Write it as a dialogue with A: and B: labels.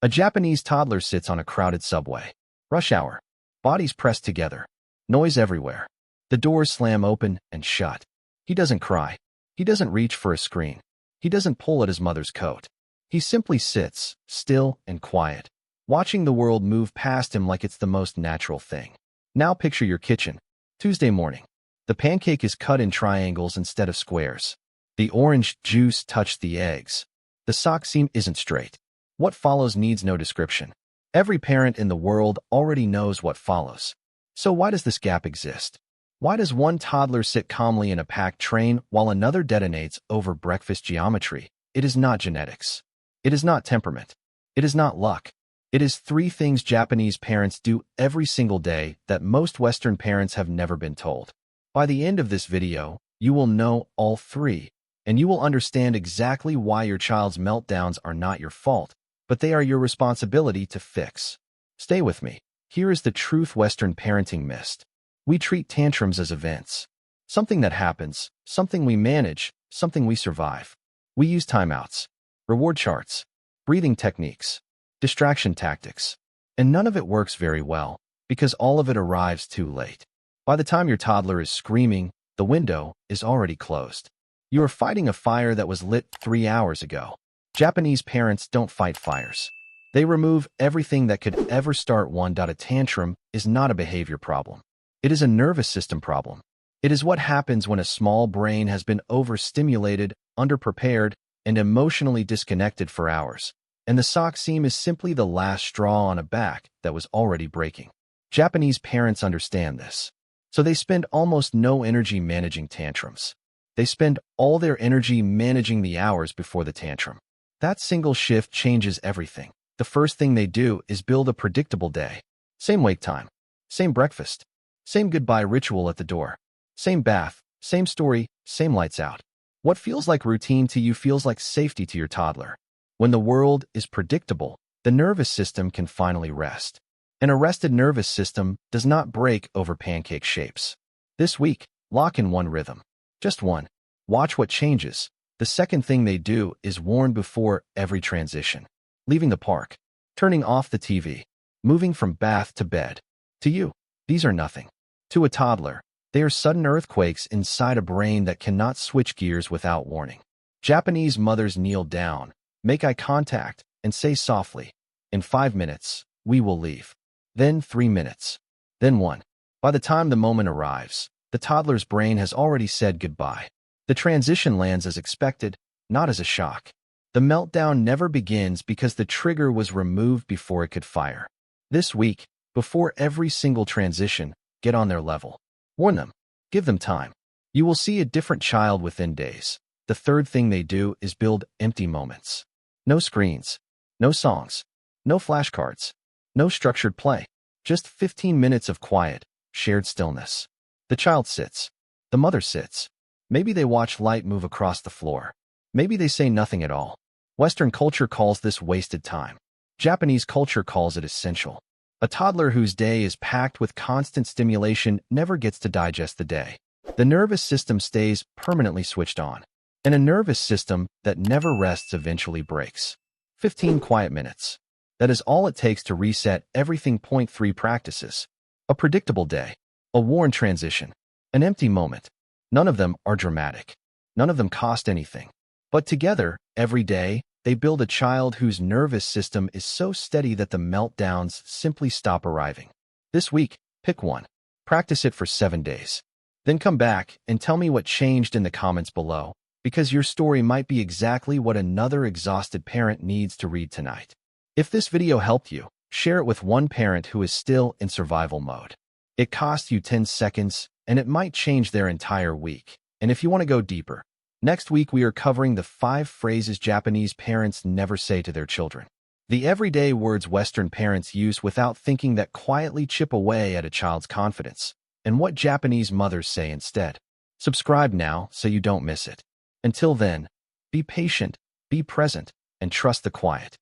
A: A Japanese toddler sits on a crowded subway. Rush hour. Bodies pressed together. Noise everywhere. The doors slam open and shut. He doesn't cry. He doesn't reach for a screen. He doesn't pull at his mother's coat. He simply sits, still and quiet, watching the world move past him like it's the most natural thing. Now picture your kitchen. Tuesday morning. The pancake is cut in triangles instead of squares. The orange juice touched the eggs. The sock seam isn't straight. What follows needs no description. Every parent in the world already knows what follows. So why does this gap exist? Why does one toddler sit calmly in a packed train while another detonates over breakfast geometry? It is not genetics. It is not temperament. It is not luck. It is three things Japanese parents do every single day that most Western parents have never been told. By the end of this video, you will know all three, and you will understand exactly why your child's meltdowns are not your fault, but they are your responsibility to fix. Stay with me. Here is the truth Western parenting missed. We treat tantrums as events. Something that happens, something we manage, something we survive. We use timeouts, reward charts, breathing techniques, distraction tactics, and none of it works very well because all of it arrives too late. By the time your toddler is screaming, the window is already closed. You are fighting a fire that was lit 3 hours ago. Japanese parents don't fight fires. They remove everything that could ever start one. A tantrum is not a behavior problem. It is a nervous system problem. It is what happens when a small brain has been overstimulated, underprepared, and emotionally disconnected for hours, and the sock seam is simply the last straw on a back that was already breaking. Japanese parents understand this, so they spend almost no energy managing tantrums. They spend all their energy managing the hours before the tantrum. That single shift changes everything. The first thing they do is build a predictable day. Same wake time, same breakfast, same goodbye ritual at the door, same bath, same story, same lights out. What feels like routine to you feels like safety to your toddler. When the world is predictable, the nervous system can finally rest. An arrested nervous system does not break over pancake shapes. This week, lock in one rhythm. Just one. Watch what changes. The second thing they do is warn before every transition. Leaving the park. Turning off the TV. Moving from bath to bed. To you, these are nothing. To a toddler, they are sudden earthquakes inside a brain that cannot switch gears without warning. Japanese mothers kneel down, make eye contact, and say softly, "In 5 minutes, we will leave." Then 3 minutes. Then 1. By the time the moment arrives, the toddler's brain has already said goodbye. The transition lands as expected, not as a shock. The meltdown never begins because the trigger was removed before it could fire. This week, before every single transition, get on their level. Warn them. Give them time. You will see a different child within days. The third thing they do is build empty moments. No screens. No songs. No flashcards. No structured play. Just 15 minutes of quiet, shared stillness. The child sits. The mother sits. Maybe they watch light move across the floor. Maybe they say nothing at all. Western culture calls this wasted time. Japanese culture calls it essential. A toddler whose day is packed with constant stimulation never gets to digest the day. The nervous system stays permanently switched on. And a nervous system that never rests eventually breaks. 15 quiet minutes. That is all it takes to reset everything. Point 3 practices. A predictable day. A worn transition. An empty moment. None of them are dramatic. None of them cost anything. But together, every day, they build a child whose nervous system is so steady that the meltdowns simply stop arriving. This week, pick one. Practice it for 7 days. Then come back and tell me what changed in the comments below, because your story might be exactly what another exhausted parent needs to read tonight. If this video helped you, share it with one parent who is still in survival mode. It costs you 10 seconds, and it might change their entire week. And if you want to go deeper, next week we are covering the 5 phrases Japanese parents never say to their children. The everyday words Western parents use without thinking that quietly chip away at a child's confidence, and what Japanese mothers say instead. Subscribe now so you don't miss it. Until then, be patient, be present, and trust the quiet.